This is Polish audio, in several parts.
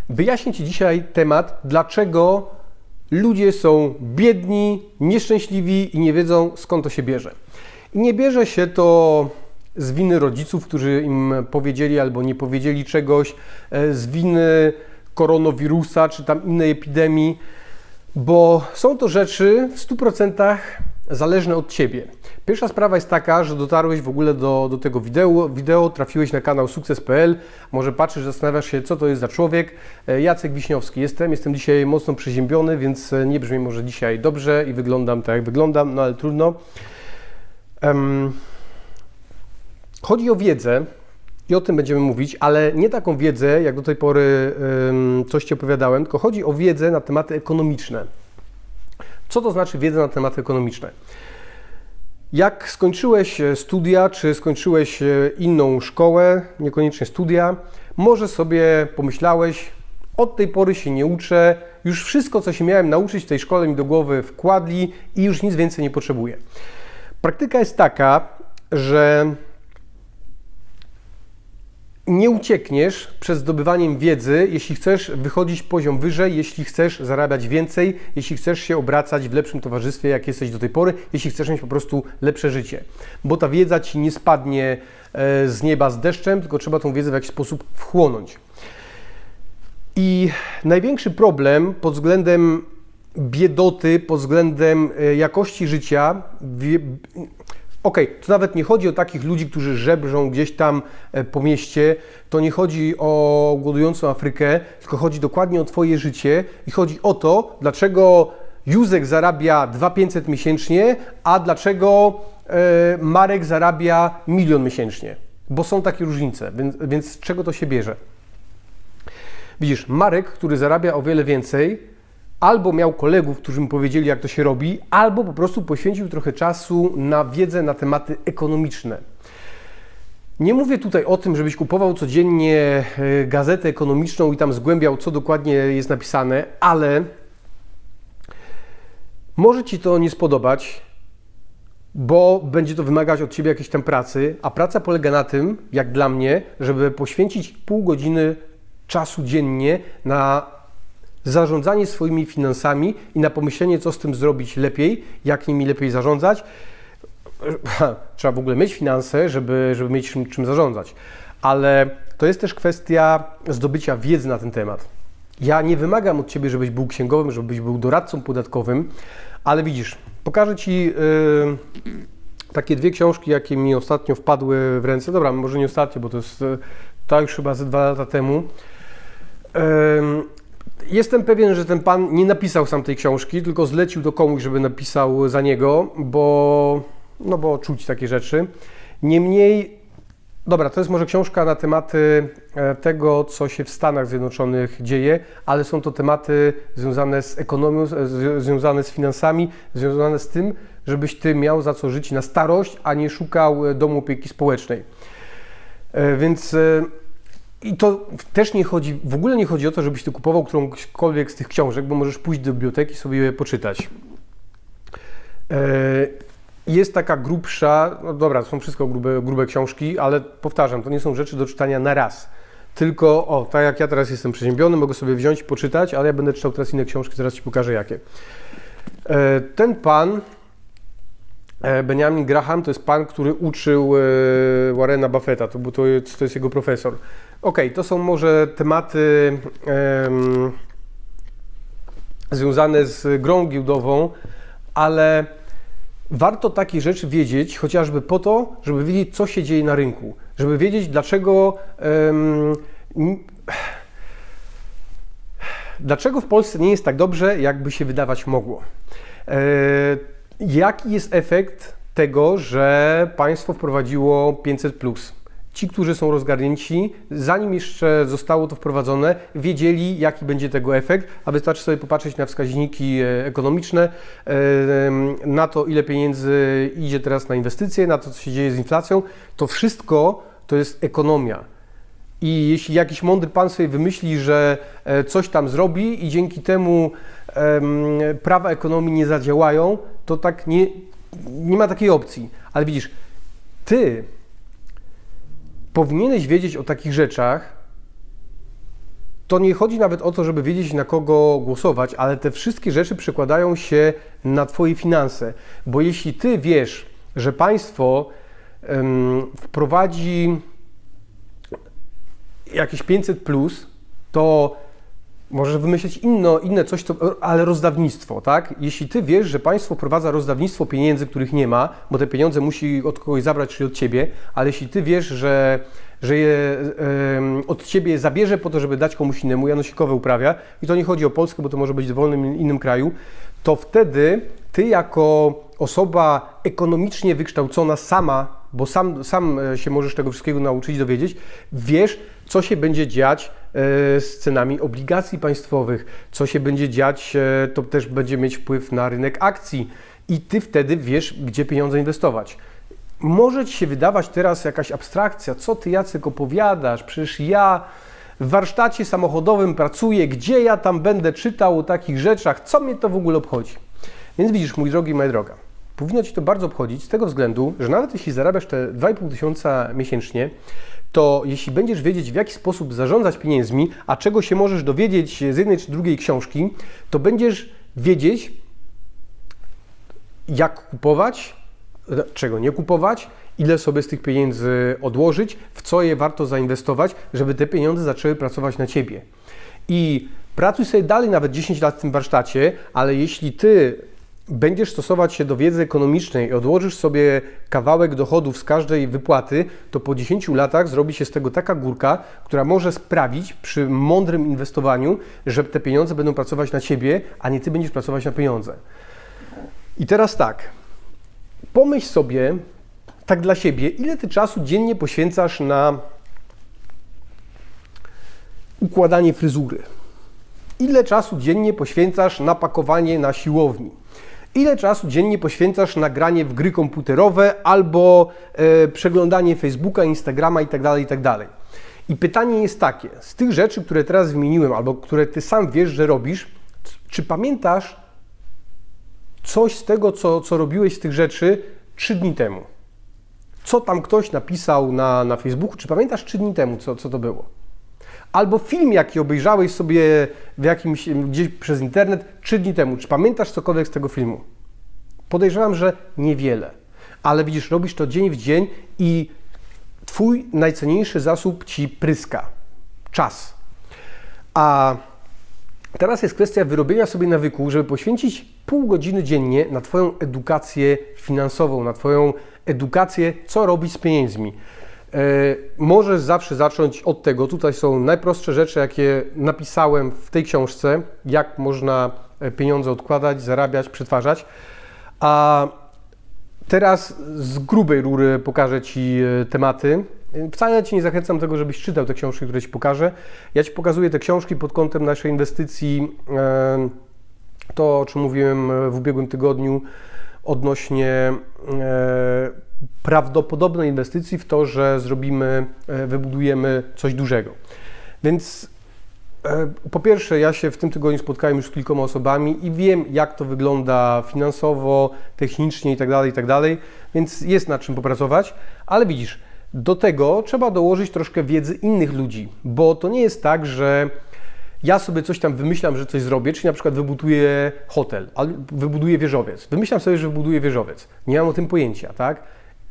Wyjaśnię Ci dzisiaj temat, dlaczego ludzie są biedni, nieszczęśliwi i nie wiedzą, skąd to się bierze. I nie bierze się to z winy rodziców, którzy im powiedzieli albo nie powiedzieli czegoś, z winy koronawirusa czy tam innej epidemii, bo są to rzeczy w 100% zależne od Ciebie. Pierwsza sprawa jest taka, że dotarłeś w ogóle do tego wideo, trafiłeś na kanał sukces.pl, może patrzysz, zastanawiasz się, co to jest za człowiek. Jacek Wiśniowski jestem dzisiaj mocno przeziębiony, więc nie brzmi może dzisiaj dobrze i wyglądam tak, jak wyglądam, no ale trudno. Chodzi o wiedzę i o tym będziemy mówić, ale nie taką wiedzę, jak do tej pory coś Ci opowiadałem, tylko chodzi o wiedzę na tematy ekonomiczne. Co to znaczy wiedza na tematy ekonomiczne? Jak skończyłeś studia, czy skończyłeś inną szkołę, niekoniecznie studia, może sobie pomyślałeś, od tej pory się nie uczę, już wszystko, co się miałem nauczyć w tej szkole mi do głowy wkładli i już nic więcej nie potrzebuję. Praktyka jest taka, że nie uciekniesz przed zdobywaniem wiedzy, jeśli chcesz wychodzić poziom wyżej, jeśli chcesz zarabiać więcej, jeśli chcesz się obracać w lepszym towarzystwie, jak jesteś do tej pory, jeśli chcesz mieć po prostu lepsze życie. Bo ta wiedza Ci nie spadnie z nieba z deszczem, tylko trzeba tą wiedzę w jakiś sposób wchłonąć. I największy problem pod względem biedoty, pod względem jakości życia, to nawet nie chodzi o takich ludzi, którzy żebrzą gdzieś tam po mieście, to nie chodzi o głodującą Afrykę, tylko chodzi dokładnie o Twoje życie i chodzi o to, dlaczego Józek zarabia 2500 miesięcznie, a dlaczego Marek zarabia 1 000 000 miesięcznie. Bo są takie różnice, więc z czego to się bierze? Widzisz, Marek, który zarabia o wiele więcej, albo miał kolegów, którzy mu powiedzieli, jak to się robi, albo po prostu poświęcił trochę czasu na wiedzę na tematy ekonomiczne. Nie mówię tutaj o tym, żebyś kupował codziennie gazetę ekonomiczną i tam zgłębiał, co dokładnie jest napisane, ale może Ci to nie spodobać, bo będzie to wymagać od Ciebie jakiejś tam pracy, a praca polega na tym, jak dla mnie, żeby poświęcić pół godziny czasu dziennie na zarządzanie swoimi finansami i na pomyślenie, co z tym zrobić lepiej, jak nimi lepiej zarządzać. Trzeba w ogóle mieć finanse, żeby mieć czym zarządzać. Ale to jest też kwestia zdobycia wiedzy na ten temat. Ja nie wymagam od Ciebie, żebyś był księgowym, żebyś był doradcą podatkowym, ale widzisz, pokażę Ci takie 2 książki, jakie mi ostatnio wpadły w ręce. Dobra, może nie ostatnio, bo to jest już chyba ze 2 lata temu. Jestem pewien, że ten pan nie napisał sam tej książki, tylko zlecił to komuś, żeby napisał za niego, bo czuć takie rzeczy. Niemniej, dobra, to jest może książka na tematy tego, co się w Stanach Zjednoczonych dzieje, ale są to tematy związane z ekonomią, związane z finansami, związane z tym, żebyś Ty miał za co żyć na starość, a nie szukał domu opieki społecznej. Więc i to też w ogóle nie chodzi o to, żebyś Ty kupował którąkolwiek z tych książek, bo możesz pójść do biblioteki i sobie je poczytać. Jest taka grubsza, no dobra, to są wszystko grube książki, ale powtarzam, to nie są rzeczy do czytania na raz. Tylko, tak jak ja teraz jestem przeziębiony, mogę sobie wziąć i poczytać, ale ja będę czytał teraz inne książki, zaraz Ci pokażę jakie. Ten pan, Benjamin Graham, to jest pan, który uczył Warrena Buffetta, to jest jego profesor. To są może tematy związane z grą giełdową, ale warto takie rzeczy wiedzieć, chociażby po to, żeby wiedzieć, co się dzieje na rynku, żeby wiedzieć, dlaczego w Polsce nie jest tak dobrze, jakby się wydawać mogło. Jaki jest efekt tego, że państwo wprowadziło 500+. Ci, którzy są rozgarnięci, zanim jeszcze zostało to wprowadzone, wiedzieli, jaki będzie tego efekt, a wystarczy sobie popatrzeć na wskaźniki ekonomiczne, na to, ile pieniędzy idzie teraz na inwestycje, na to, co się dzieje z inflacją. To wszystko to jest ekonomia. I jeśli jakiś mądry pan sobie wymyśli, że coś tam zrobi i dzięki temu prawa ekonomii nie zadziałają, to tak nie ma takiej opcji. Ale widzisz, Ty powinieneś wiedzieć o takich rzeczach, to nie chodzi nawet o to, żeby wiedzieć, na kogo głosować, ale te wszystkie rzeczy przekładają się na Twoje finanse. Bo jeśli Ty wiesz, że państwo wprowadzi jakieś 500 plus, to możesz wymyślić inne coś, ale rozdawnictwo, tak? Jeśli Ty wiesz, że państwo wprowadza rozdawnictwo pieniędzy, których nie ma, bo te pieniądze musi od kogoś zabrać, czyli od Ciebie, ale jeśli Ty wiesz, że je od Ciebie zabierze po to, żeby dać komuś innemu, janosikowe uprawia, i to nie chodzi o Polskę, bo to może być w dowolnym innym kraju, to wtedy Ty jako osoba ekonomicznie wykształcona sama, bo sam się możesz tego wszystkiego nauczyć, dowiedzieć, wiesz, co się będzie dziać z cenami obligacji państwowych, co się będzie dziać, to też będzie mieć wpływ na rynek akcji i Ty wtedy wiesz, gdzie pieniądze inwestować. Może Ci się wydawać teraz jakaś abstrakcja, co Ty, Jacek, opowiadasz, przecież ja w warsztacie samochodowym pracuję, gdzie ja tam będę czytał o takich rzeczach, co mnie to w ogóle obchodzi? Więc widzisz, mój drogi, moja droga, powinno Ci to bardzo obchodzić z tego względu, że nawet jeśli zarabiasz te 2,5 tysiąca miesięcznie, to jeśli będziesz wiedzieć, w jaki sposób zarządzać pieniędzmi, a czego się możesz dowiedzieć z jednej czy drugiej książki, to będziesz wiedzieć, jak kupować, czego nie kupować, ile sobie z tych pieniędzy odłożyć, w co je warto zainwestować, żeby te pieniądze zaczęły pracować na Ciebie. I pracuj sobie dalej nawet 10 lat w tym warsztacie, ale jeśli Ty będziesz stosować się do wiedzy ekonomicznej i odłożysz sobie kawałek dochodów z każdej wypłaty, to po 10 latach zrobi się z tego taka górka, która może sprawić przy mądrym inwestowaniu, że te pieniądze będą pracować na Ciebie, a nie Ty będziesz pracować na pieniądze. I teraz tak, pomyśl sobie tak dla siebie, ile Ty czasu dziennie poświęcasz na układanie fryzury? Ile czasu dziennie poświęcasz na pakowanie na siłowni? Ile czasu dziennie poświęcasz na granie w gry komputerowe albo przeglądanie Facebooka, Instagrama itd., itd.? I pytanie jest takie, z tych rzeczy, które teraz wymieniłem, albo które Ty sam wiesz, że robisz, czy pamiętasz coś z tego, co robiłeś z tych rzeczy 3 dni temu? Co tam ktoś napisał na Facebooku, czy pamiętasz 3 dni temu, co to było? Albo film, jaki obejrzałeś sobie gdzieś przez internet 3 dni temu. Czy pamiętasz cokolwiek z tego filmu? Podejrzewam, że niewiele. Ale widzisz, robisz to dzień w dzień i Twój najcenniejszy zasób Ci pryska. Czas. A teraz jest kwestia wyrobienia sobie nawyku, żeby poświęcić pół godziny dziennie na Twoją edukację finansową, na Twoją edukację, co robić z pieniędzmi. Możesz zawsze zacząć od tego. Tutaj są najprostsze rzeczy, jakie napisałem w tej książce, jak można pieniądze odkładać, zarabiać, przetwarzać. A teraz z grubej rury pokażę Ci tematy. Wcale Ci nie zachęcam do tego, żebyś czytał te książki, które Ci pokażę. Ja Ci pokazuję te książki pod kątem naszej inwestycji. To, o czym mówiłem w ubiegłym tygodniu odnośnie prawdopodobnej inwestycji w to, że wybudujemy coś dużego. Więc po pierwsze, ja się w tym tygodniu spotkałem już z kilkoma osobami i wiem, jak to wygląda finansowo, technicznie itd., więc jest nad czym popracować, ale widzisz, do tego trzeba dołożyć troszkę wiedzy innych ludzi, bo to nie jest tak, że ja sobie coś tam wymyślam, że coś zrobię, czyli na przykład wybuduję hotel, albo wybuduję wieżowiec. Wymyślam sobie, że wybuduję wieżowiec. Nie mam o tym pojęcia, tak?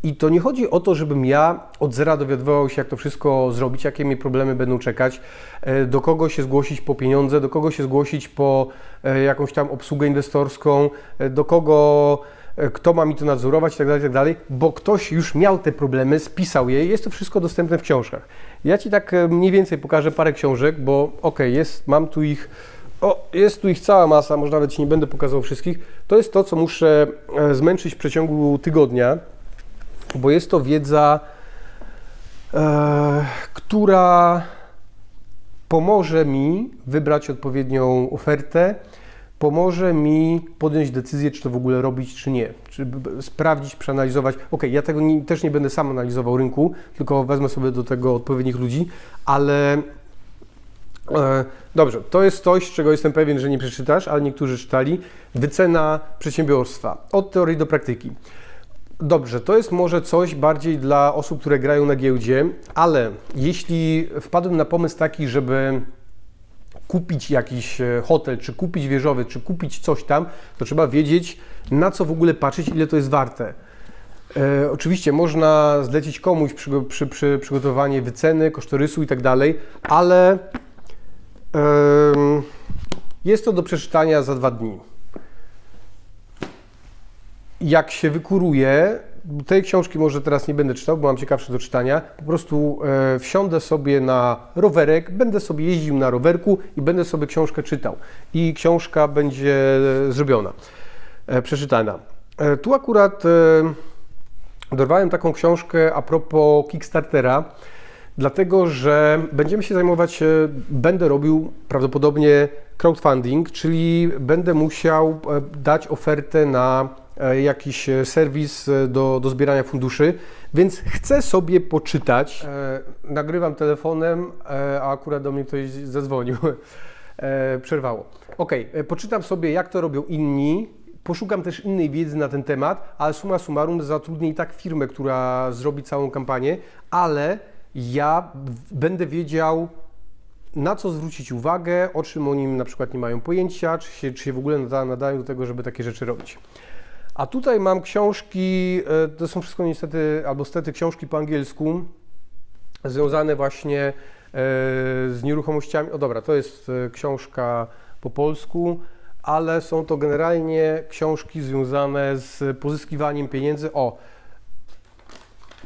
I to nie chodzi o to, żebym ja od zera dowiadywał się, jak to wszystko zrobić, jakie mi problemy będą czekać, do kogo się zgłosić po pieniądze, do kogo się zgłosić po jakąś tam obsługę inwestorską, do kogo, kto ma mi to nadzorować itd., bo ktoś już miał te problemy, spisał je i jest to wszystko dostępne w książkach. Ja Ci tak mniej więcej pokażę parę książek, bo jest tu ich cała masa, może nawet Ci nie będę pokazał wszystkich. To jest to, co muszę zmęczyć w przeciągu tygodnia, bo jest to wiedza, która pomoże mi wybrać odpowiednią ofertę, pomoże mi podjąć decyzję, czy to w ogóle robić, czy nie. Czy sprawdzić, przeanalizować. Ja tego też nie będę sam analizował rynku, tylko wezmę sobie do tego odpowiednich ludzi, ale dobrze, to jest coś, czego jestem pewien, że nie przeczytasz, ale niektórzy czytali. Wycena przedsiębiorstwa. Od teorii do praktyki. Dobrze, to jest może coś bardziej dla osób, które grają na giełdzie, ale jeśli wpadłem na pomysł taki, żeby kupić jakiś hotel, czy kupić wieżowiec, czy kupić coś tam, to trzeba wiedzieć, na co w ogóle patrzeć, ile to jest warte. Oczywiście można zlecić komuś przygotowanie wyceny, kosztorysu i tak dalej, ale jest to do przeczytania za 2 dni. Jak się wykuruje, tej książki może teraz nie będę czytał, bo mam ciekawsze do czytania, po prostu wsiądę sobie na rowerek, będę sobie jeździł na rowerku i będę sobie książkę czytał. I książka będzie zrobiona, przeczytana. Tu akurat dorwałem taką książkę a propos Kickstartera, dlatego że będziemy się zajmować, będę robił prawdopodobnie crowdfunding, czyli będę musiał dać ofertę na jakiś serwis do zbierania funduszy, więc chcę sobie poczytać. Nagrywam telefonem, a akurat do mnie ktoś zadzwonił. Przerwało. Ok, poczytam sobie, jak to robią inni. Poszukam też innej wiedzy na ten temat, ale summa summarum zatrudnię i tak firmę, która zrobi całą kampanię, ale ja będę wiedział, na co zwrócić uwagę, o czym oni na przykład nie mają pojęcia, czy się w ogóle nadają do tego, żeby takie rzeczy robić. A tutaj mam książki, to są wszystko niestety, albo stety książki po angielsku, związane właśnie z nieruchomościami. O dobra, to jest książka po polsku, ale są to generalnie książki związane z pozyskiwaniem pieniędzy. O,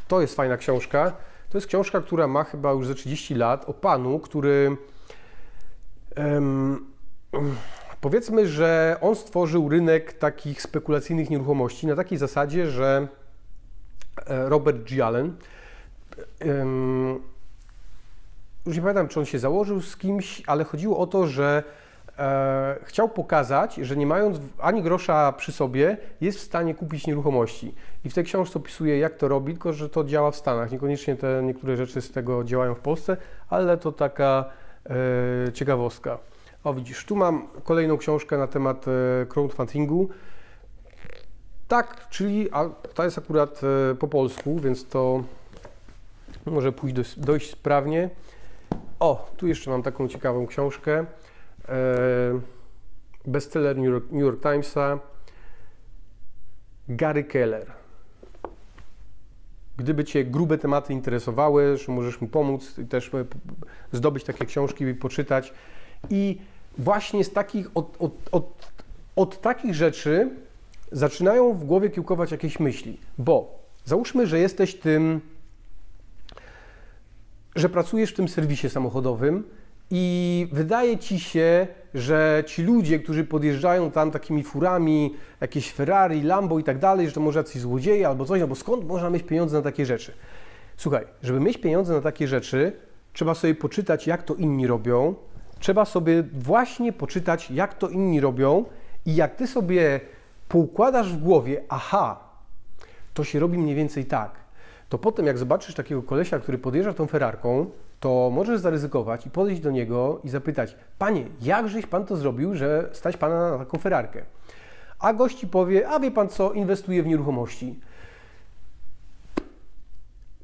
to jest fajna książka. To jest książka, która ma chyba już ze 30 lat, o panu, który powiedzmy, że on stworzył rynek takich spekulacyjnych nieruchomości na takiej zasadzie, że Robert G. Allen, już nie pamiętam, czy on się założył z kimś, ale chodziło o to, że chciał pokazać, że nie mając ani grosza przy sobie, jest w stanie kupić nieruchomości. I w tej książce opisuje, jak to robi, tylko że to działa w Stanach. Niekoniecznie te niektóre rzeczy z tego działają w Polsce, ale to taka ciekawostka. O, widzisz, tu mam kolejną książkę na temat crowdfundingu. Tak, czyli ta jest akurat po polsku, więc to może pójść dość sprawnie. O, tu jeszcze mam taką ciekawą książkę. Bestseller New York Timesa, Gary Keller. Gdyby Cię grube tematy interesowały, że możesz mi pomóc i też zdobyć takie książki i poczytać. I właśnie z takich, od takich rzeczy zaczynają w głowie kiełkować jakieś myśli, bo załóżmy, że jesteś tym, że pracujesz w tym serwisie samochodowym i wydaje Ci się, że ci ludzie, którzy podjeżdżają tam takimi furami, jakieś Ferrari, Lambo i tak dalej, że to może jacyś złodzieje albo coś, no bo skąd można mieć pieniądze na takie rzeczy? Słuchaj, żeby mieć pieniądze na takie rzeczy, trzeba sobie poczytać, jak to inni robią, trzeba sobie właśnie poczytać, jak to inni robią i jak Ty sobie poukładasz w głowie, aha, to się robi mniej więcej tak, to potem jak zobaczysz takiego kolesia, który podjeżdża tą Ferrarką, to możesz zaryzykować i podejść do niego i zapytać: Panie, jakżeś Pan to zrobił, że stać Pana na taką Ferrarkę? A gość Ci powie: a wie Pan co, inwestuję w nieruchomości.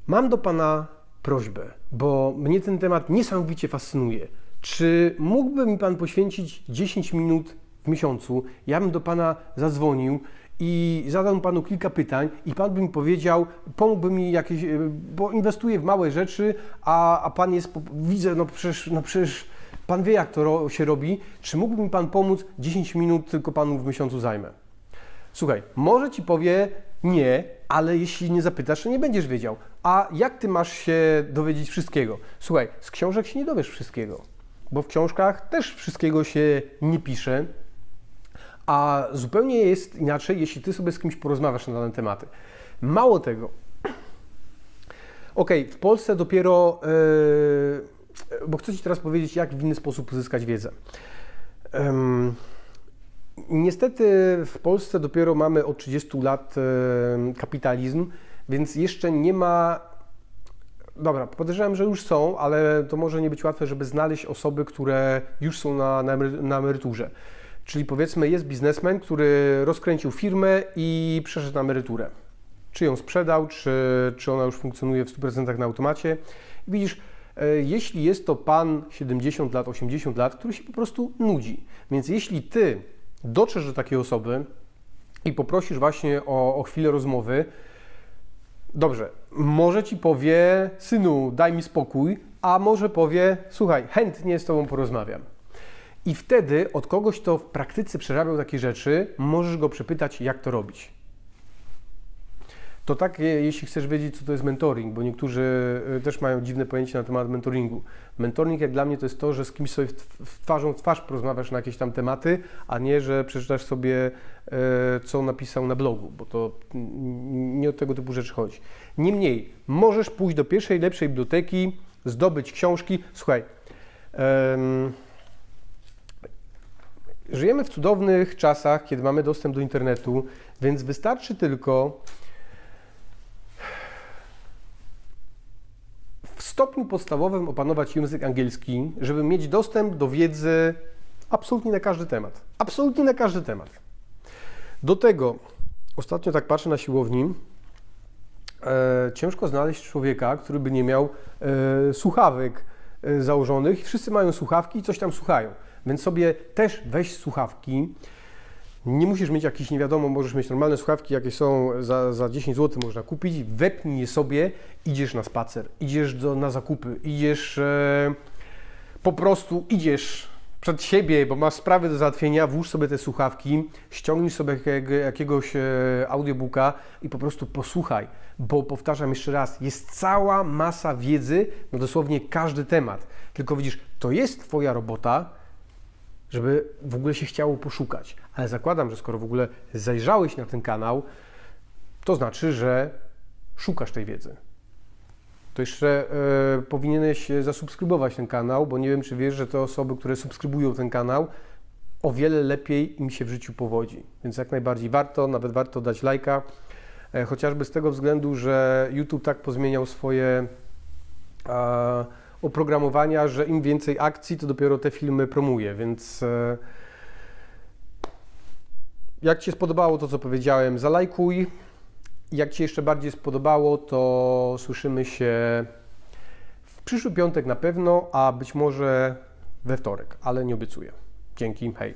Mam do Pana prośbę, bo mnie ten temat niesamowicie fascynuje. Czy mógłby mi Pan poświęcić 10 minut w miesiącu? Ja bym do Pana zadzwonił i zadał Panu kilka pytań i Pan by mi powiedział, pomógłby mi jakieś, bo inwestuję w małe rzeczy, a Pan jest, widzę, no przecież Pan wie, jak to się robi, czy mógłby mi Pan pomóc, 10 minut tylko Panu w miesiącu zajmę. Słuchaj, może Ci powie nie, ale jeśli nie zapytasz, to nie będziesz wiedział. A jak Ty masz się dowiedzieć wszystkiego? Słuchaj, z książek się nie dowiesz wszystkiego, bo w książkach też wszystkiego się nie pisze. A zupełnie jest inaczej, jeśli Ty sobie z kimś porozmawiasz na dane tematy. Mało tego. W Polsce dopiero, bo chcę Ci teraz powiedzieć, jak w inny sposób uzyskać wiedzę. Niestety w Polsce dopiero mamy od 30 lat kapitalizm, więc jeszcze nie ma... Dobra, podejrzewam, że już są, ale to może nie być łatwe, żeby znaleźć osoby, które już są na emeryturze. Czyli powiedzmy, jest biznesmen, który rozkręcił firmę i przeszedł na emeryturę. Czy ją sprzedał, czy ona już funkcjonuje w 100% na automacie. I widzisz, jeśli jest to pan 70 lat, 80 lat, który się po prostu nudzi. Więc jeśli ty dotrzesz do takiej osoby i poprosisz właśnie o chwilę rozmowy, dobrze, może ci powie, synu, daj mi spokój, a może powie, słuchaj, chętnie z tobą porozmawiam. I wtedy od kogoś, kto w praktyce przerabiał takie rzeczy, możesz go przepytać, jak to robić. To tak, jeśli chcesz wiedzieć, co to jest mentoring, bo niektórzy też mają dziwne pojęcie na temat mentoringu. Mentoring jak dla mnie to jest to, że z kimś sobie twarzą w twarz porozmawiasz na jakieś tam tematy, a nie, że przeczytasz sobie, co napisał na blogu, bo to nie o tego typu rzeczy chodzi. Niemniej, możesz pójść do pierwszej, lepszej biblioteki, zdobyć książki. Słuchaj, żyjemy w cudownych czasach, kiedy mamy dostęp do internetu, więc wystarczy tylko w stopniu podstawowym opanować język angielski, żeby mieć dostęp do wiedzy absolutnie na każdy temat. Absolutnie na każdy temat. Do tego, ostatnio tak patrzę na siłowni, ciężko znaleźć człowieka, który by nie miał słuchawek założonych. Wszyscy mają słuchawki i coś tam słuchają. Więc sobie też weź słuchawki. Nie musisz mieć jakichś, nie wiadomo, możesz mieć normalne słuchawki, jakie są za 10 zł można kupić, wepnij je sobie, idziesz na spacer, idziesz na zakupy, idziesz, po prostu idziesz przed siebie, bo masz sprawy do załatwienia, włóż sobie te słuchawki, ściągnij sobie jakiegoś audiobooka i po prostu posłuchaj, bo powtarzam jeszcze raz, jest cała masa wiedzy na dosłownie każdy temat. Tylko widzisz, to jest Twoja robota, żeby w ogóle się chciało poszukać. Ale zakładam, że skoro w ogóle zajrzałeś na ten kanał, to znaczy, że szukasz tej wiedzy. To jeszcze powinieneś zasubskrybować ten kanał, bo nie wiem, czy wiesz, że te osoby, które subskrybują ten kanał, o wiele lepiej im się w życiu powodzi. Więc jak najbardziej warto, nawet warto dać lajka, chociażby z tego względu, że YouTube tak pozmieniał swoje oprogramowania, że im więcej akcji, to dopiero te filmy promuje, więc jak Ci się spodobało to, co powiedziałem, zalajkuj. Jak Ci jeszcze bardziej spodobało, to słyszymy się w przyszły piątek na pewno, a być może we wtorek, ale nie obiecuję. Dzięki, hej.